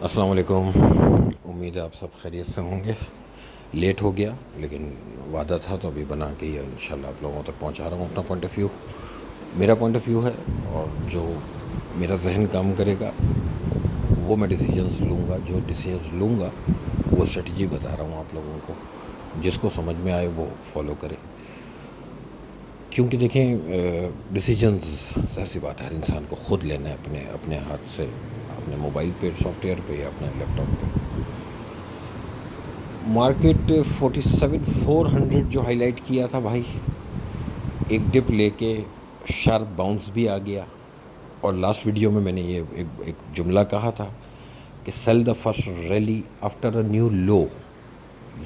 السلام علیکم. امید ہے آپ سب خیریت سے ہوں گے. لیٹ ہو گیا لیکن وعدہ تھا تو ابھی بنا کے ہی انشاءاللہ آپ لوگوں تک پہنچا رہا ہوں اپنا پوائنٹ آف ویو. میرا پوائنٹ آف ویو ہے اور جو میرا ذہن کام کرے گا وہ میں ڈیسیجنس لوں گا. جو ڈیسیجنس لوں گا وہ اسٹریٹجی بتا رہا ہوں آپ لوگوں کو. جس کو سمجھ میں آئے وہ فالو کرے. کیونکہ دیکھیں ڈیسیجنز ظاہر سی بات ہے ہر انسان کو خود لینا ہے اپنے ہاتھ سے, اپنے موبائل پہ, سافٹ ویئر پہ یا اپنے لیپ ٹاپ پہ. مارکیٹ 47,400 جو ہائی لائٹ کیا تھا بھائی, ایک ڈپ لے کے شارپ باؤنس بھی آ گیا. اور لاسٹ ویڈیو میں نے یہ ایک جملہ کہا تھا کہ sell the first rally after a new low.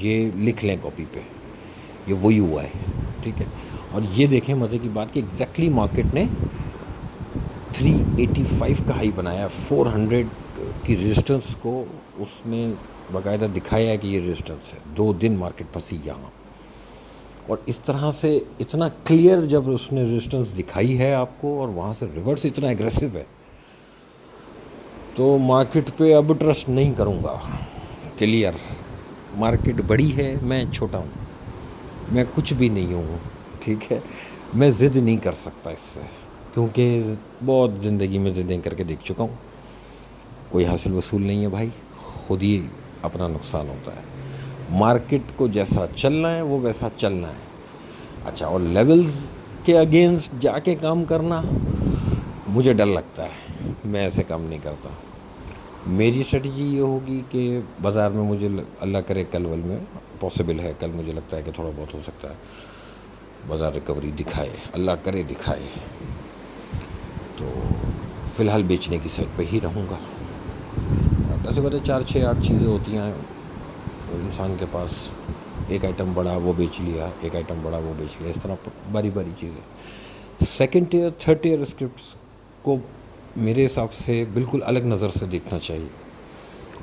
یہ لکھ لیں کاپی پہ, یہ وہی ہوا ہے. ٹھیک ہے, اور یہ دیکھیں مزے کی بات کہ ایگزیکٹلی مارکیٹ نے 385 کا ہائی بنایا. 400 کی ریزسٹنس کو اس نے باقاعدہ دکھایا ہے کہ یہ ریزسٹنس ہے. 2 دن مارکیٹ پھنسی یہاں, اور اس طرح سے اتنا کلیئر جب اس نے ریزسٹنس دکھائی ہے آپ کو اور وہاں سے ریورس اتنا ایگریسو ہے, تو مارکیٹ پہ اب ٹرسٹ نہیں کروں گا. کلیئر مارکیٹ بڑی ہے, میں چھوٹا ہوں, میں کچھ بھی نہیں ہوں. ٹھیک ہے, میں ضد نہیں کر سکتا اس سے, کیونکہ بہت زندگی میں ضدیں کر کے دیکھ چکا ہوں. کوئی حاصل وصول نہیں ہے بھائی, خود ہی اپنا نقصان ہوتا ہے. مارکیٹ کو جیسا چلنا ہے وہ ویسا چلنا ہے. اچھا, اور لیولز کے اگینسٹ جا کے کام کرنا مجھے ڈر لگتا ہے, میں ایسے کام نہیں کرتا. میری اسٹریٹجی یہ ہوگی کہ بازار میں مجھے اللہ کرے کل ول میں پاسبل ہے, کل مجھے لگتا ہے کہ تھوڑا بہت ہو سکتا ہے بازار ریکوری دکھائے, اللہ کرے دکھائے, تو فی الحال بیچنے کی سائڈ پہ ہی رہوں گا. ایسے باتیں 4-6-8 چیزیں ہوتی ہیں انسان کے پاس. ایک آئٹم بڑا وہ بیچ لیا, ایک آئٹم بڑا وہ بیچ لیا, اس طرح باری باری چیزیں. Second tier, third tier scripts کو میرے حساب سے بالکل الگ نظر سے دیکھنا چاہیے.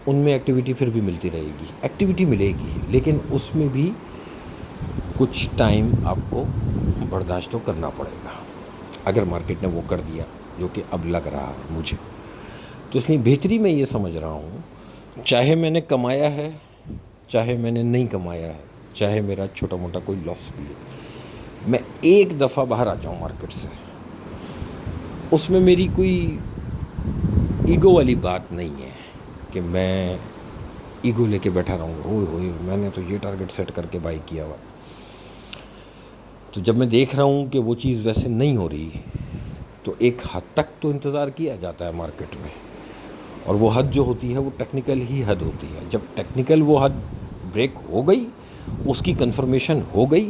ان میں ایکٹیویٹی پھر بھی ملتی رہے گی, ایکٹیویٹی ملے گی, لیکن اس میں بھی کچھ ٹائم آپ کو برداشت تو کرنا پڑے گا. اگر مارکیٹ نے وہ کر دیا جو کہ اب لگ رہا ہے مجھے, تو اس لیے بہتری میں یہ سمجھ رہا ہوں, چاہے میں نے کمایا ہے چاہے میں نے نہیں کمایا ہے, چاہے میرا چھوٹا موٹا کوئی لاس بھی ہے, میں ایک دفعہ باہر آ جاؤں مارکیٹ سے. اس میں میری کوئی ایگو والی بات نہیں ہے کہ میں ایگو لے کے بیٹھا رہوں گا, ہوئے ہوئے میں نے تو یہ ٹارگٹ سیٹ کر کے بائی کیا ہوا. تو جب میں دیکھ رہا ہوں کہ وہ چیز ویسے نہیں ہو رہی, تو ایک حد تک تو انتظار کیا جاتا ہے مارکیٹ میں. اور وہ حد جو ہوتی ہے وہ ٹیکنیکل ہی حد ہوتی ہے. جب ٹیکنیکل وہ حد بریک ہو گئی, اس کی کنفرمیشن ہو گئی,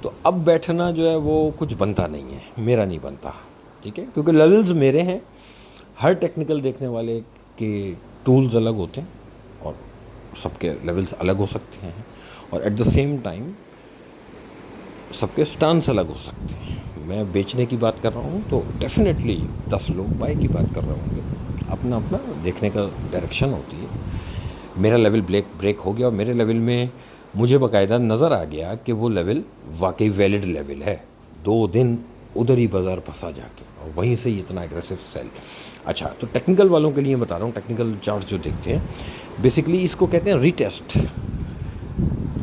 تو اب بیٹھنا جو ہے وہ کچھ بنتا نہیں ہے, میرا نہیں بنتا. ٹھیک ہے, کیونکہ لیولز میرے ہیں. ہر ٹیکنیکل دیکھنے والے کے ٹولز الگ ہوتے ہیں اور سب کے لیولز الگ ہو سکتے ہیں, اور ایٹ دا سیم ٹائم سب کے سٹانس الگ ہو سکتے ہیں. میں بیچنے کی بات کر رہا ہوں تو ڈیفینیٹلی 10 لوگ بائی کی بات کر رہے ہوں گے. اپنا اپنا دیکھنے کا ڈائریکشن ہوتی ہے. میرا لیول بریک ہو گیا, اور میرے لیول میں مجھے باقاعدہ نظر آ گیا کہ وہ لیول واقعی ویلڈ لیول ہے. 2 دن ادھر ہی بازار پھنسا جا کے, اور وہیں سے اتنا ایگریسو سیل. اچھا, تو ٹیکنیکل والوں کے لیے بتا رہا ہوں, ٹیکنیکل چارٹ جو دیکھتے ہیں بیسکلی اس کو کہتے ہیں ری ٹیسٹ.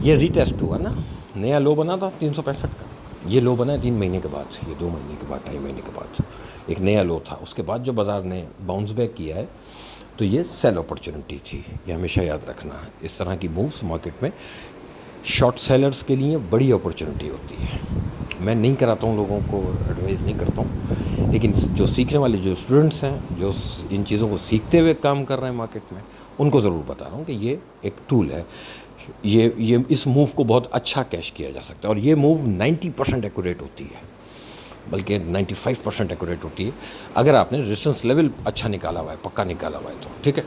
یہ ری ٹیسٹ ہوا نا, نیا لو بنا تھا 365 کا, یہ لو بنا ہے 3 مہینے کے بعد, یہ 2 مہینے کے بعد, 2.5 مہینے کے بعد ایک نیا لو تھا. اس کے بعد جو بازار نے باؤنس بیک کیا ہے, تو یہ سیل اپرچونٹی تھی. یہ ہمیشہ یاد رکھنا ہے, اس طرح کی مووز مارکیٹ میں شارٹ سیلرز کے لیے بڑی اپرچونٹی ہوتی ہے. میں نہیں کراتا ہوں, لوگوں کو ایڈوائز نہیں کرتا ہوں, لیکن جو سیکھنے والے جو اسٹوڈنٹس ہیں, جو ان چیزوں کو سیکھتے ہوئے کام کر رہے ہیں مارکیٹ میں, ان کو ضرور بتا رہا ہوں کہ یہ ایک ٹول ہے. یہ اس موو کو بہت اچھا کیش کیا جا سکتا ہے, اور یہ موو 90% ایکوریٹ ہوتی ہے, بلکہ 95% ایکوریٹ ہوتی ہے اگر آپ نے ریزسٹنس لیول اچھا نکالا ہوا ہے, پکا نکالا ہوا ہے تو. ٹھیک ہے,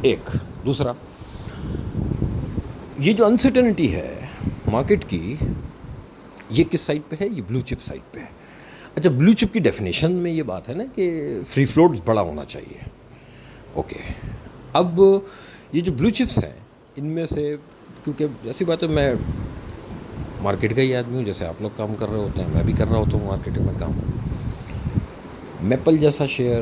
ایک. دوسرا, یہ جو انسرٹنٹی ہے مارکیٹ کی, یہ کس سائڈ پہ ہے؟ یہ بلو چپ سائڈ پہ ہے. اچھا, بلو چپ کی ڈیفینیشن میں یہ بات ہے نا کہ فری فلوٹ بڑا ہونا چاہیے. اوکے, اب یہ جو بلو چپس ہیں ان میں سے, کیونکہ ایسی بات ہے میں مارکیٹ کا ہی آدمی ہوں, جیسے آپ لوگ کام کر رہے ہوتے ہیں میں بھی کر رہا ہوتا ہوں مارکیٹ میں کام. میپل جیسا شیئر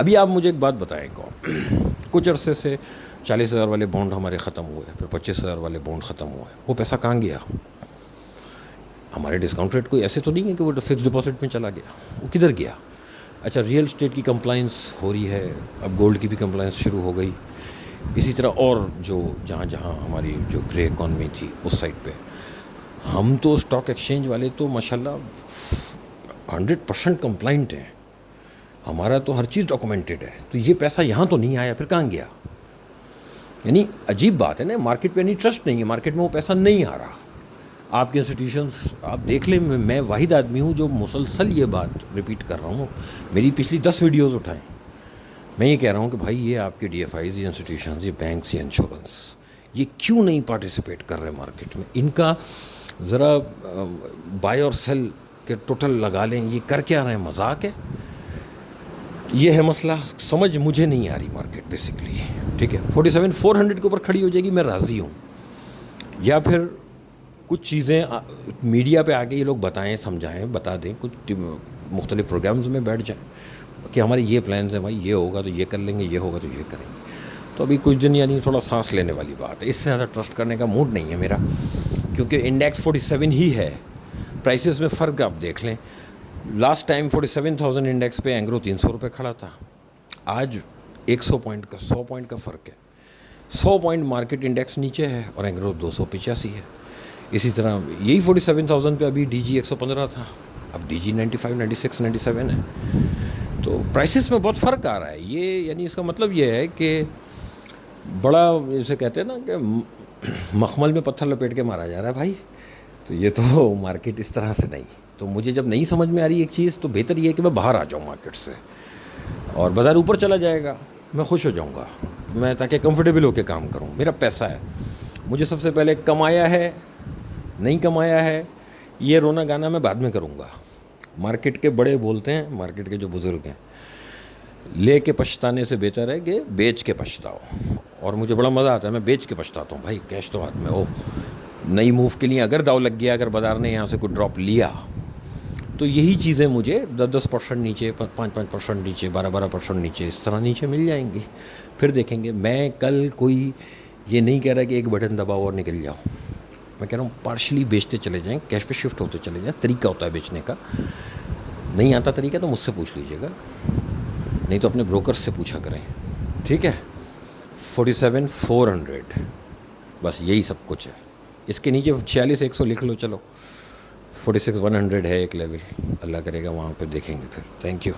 ابھی آپ مجھے ایک بات بتائیں کچھ عرصے سے 40,000 والے بانڈ ہمارے ختم ہوئے، پھر 25,000 والے بانڈ ختم ہوئے، وہ پیسہ کہاں گیا؟ ہمارے ڈسکاؤنٹ ریٹ کوئی ایسے تو نہیں ہے کہ وہ فکس ڈپازٹ میں چلا گیا، وہ کدھر گیا؟ اچھا، ریئل اسٹیٹ کی کمپلائنس ہو رہی ہے، اب گولڈ کی بھی کمپلائنس شروع ہو گئی، اسی طرح اور جو جہاں جہاں ہماری جو گرے اکانومی تھی اس سائڈ پہ، ہم تو اسٹاک ایکسچینج والے تو ماشاءاللہ 100% کمپلائنٹ ہیں، ہمارا تو ہر چیز ڈاکومنٹڈ ہے، تو یہ پیسہ یہاں تو نہیں آیا، پھر کہاں گیا؟ یعنی عجیب بات ہے نا، مارکیٹ پہ نہیں ٹرسٹ نہیں ہے، مارکیٹ میں وہ پیسہ نہیں آ رہا۔ آپ کے انسٹیٹیوشنس آپ دیکھ لیں، میں واحد آدمی ہوں جو مسلسل یہ بات ریپیٹ کر رہا ہوں، میری پچھلی 10 ویڈیوز اٹھائیں، میں یہ کہہ رہا ہوں کہ بھائی یہ آپ کے ڈی ایف آئیز، یہ انسٹیٹیوشنز، یہ بینکس، یہ انشورنس، یہ کیوں نہیں پارٹیسپیٹ کر رہے مارکیٹ میں؟ ان کا ذرا بائی اور سیل کے ٹوٹل لگا لیں، یہ کر کے آ رہے ہیں، مذاق ہے؟ یہ ہے مسئلہ، سمجھ مجھے نہیں آ رہی مارکیٹ بیسکلی، ٹھیک ہے۔ 47,400 کے اوپر کھڑی ہو جائے گی، میں راضی ہوں، یا پھر کچھ چیزیں میڈیا پہ آگے یہ لوگ بتائیں، سمجھائیں، بتا دیں، کچھ مختلف پروگرامز میں بیٹھ جائیں کہ ہمارے یہ پلانز ہیں، بھائی یہ ہوگا تو یہ کر لیں گے، یہ ہوگا تو یہ کریں گے۔ تو ابھی کچھ دن یعنی تھوڑا سانس لینے والی بات ہے، اس سے زیادہ ٹرسٹ کرنے کا موڈ نہیں ہے میرا، کیونکہ انڈیکس 47 ہی ہے، پرائسز میں فرق آپ دیکھ لیں، لاسٹ ٹائم 47,000 انڈیکس پہ اینگرو 300 روپے کھڑا تھا، آج 100 پوائنٹ کا 100 پوائنٹ کا فرق ہے، 100 پوائنٹ مارکیٹ انڈیکس نیچے ہے اور اینگرو 285 ہے۔ اسی طرح یہی 47,000 پہ ابھی ڈی جی 115 تھا، اب ڈی جی 95، 96، 97 ہے، تو پرائسز میں بہت فرق آ رہا ہے۔ یہ یعنی اس کا مطلب یہ ہے کہ بڑا، اسے کہتے ہیں نا کہ مخمل میں پتھر لپیٹ کے مارا جا رہا ہے بھائی، تو یہ تو مارکیٹ اس طرح سے نہیں۔ تو مجھے جب نہیں سمجھ میں آ رہی ایک چیز، تو بہتر یہ ہے کہ میں باہر آ جاؤں مارکیٹ سے، اور بازار اوپر چلا جائے گا، میں خوش ہو جاؤں گا، میں تاکہ کمفرٹیبل ہو کے کام کروں، میرا پیسہ ہے، مجھے سب سے پہلے کمایا ہے، نہیں کمایا ہے، یہ رونا گانا میں بعد میں کروں گا۔ مارکیٹ کے بڑے بولتے ہیں، مارکیٹ کے جو بزرگ ہیں، لے کے پچھتانے سے بہتر ہے کہ بیچ کے پچھتاؤ، اور مجھے بڑا مزہ آتا ہے، میں بیچ کے پچھتاتا ہوں بھائی، کیش تو ہاتھ میں ہو، نئی موو کے لیے اگر داؤ لگ گیا، اگر بازار نے یہاں سے کوئی ڈراپ لیا، تو یہی چیزیں مجھے 10% نیچے، 5% نیچے، 12% نیچے، اس طرح نیچے مل جائیں گی، پھر دیکھیں گے۔ میں کل کوئی یہ نہیں کہہ رہا کہ ایک بٹن دباؤ اور نکل جاؤ، میں کہہ رہا ہوں پارشلی بیچتے چلے جائیں، کیش پہ شفٹ ہوتے چلے جائیں، طریقہ ہوتا ہے بیچنے کا، نہیں آتا طریقہ تو مجھ سے پوچھ لیجیے گا، نہیں تو اپنے بروکر سے پوچھا کریں، ٹھیک ہے۔ 47,400 بس یہی سب کچھ ہے، اس کے نیچے 46,100 لکھ لو، چلو 46,100 ہے ایک لیول، اللہ کرے گا وہاں پہ دیکھیں گے پھر۔ Thank you.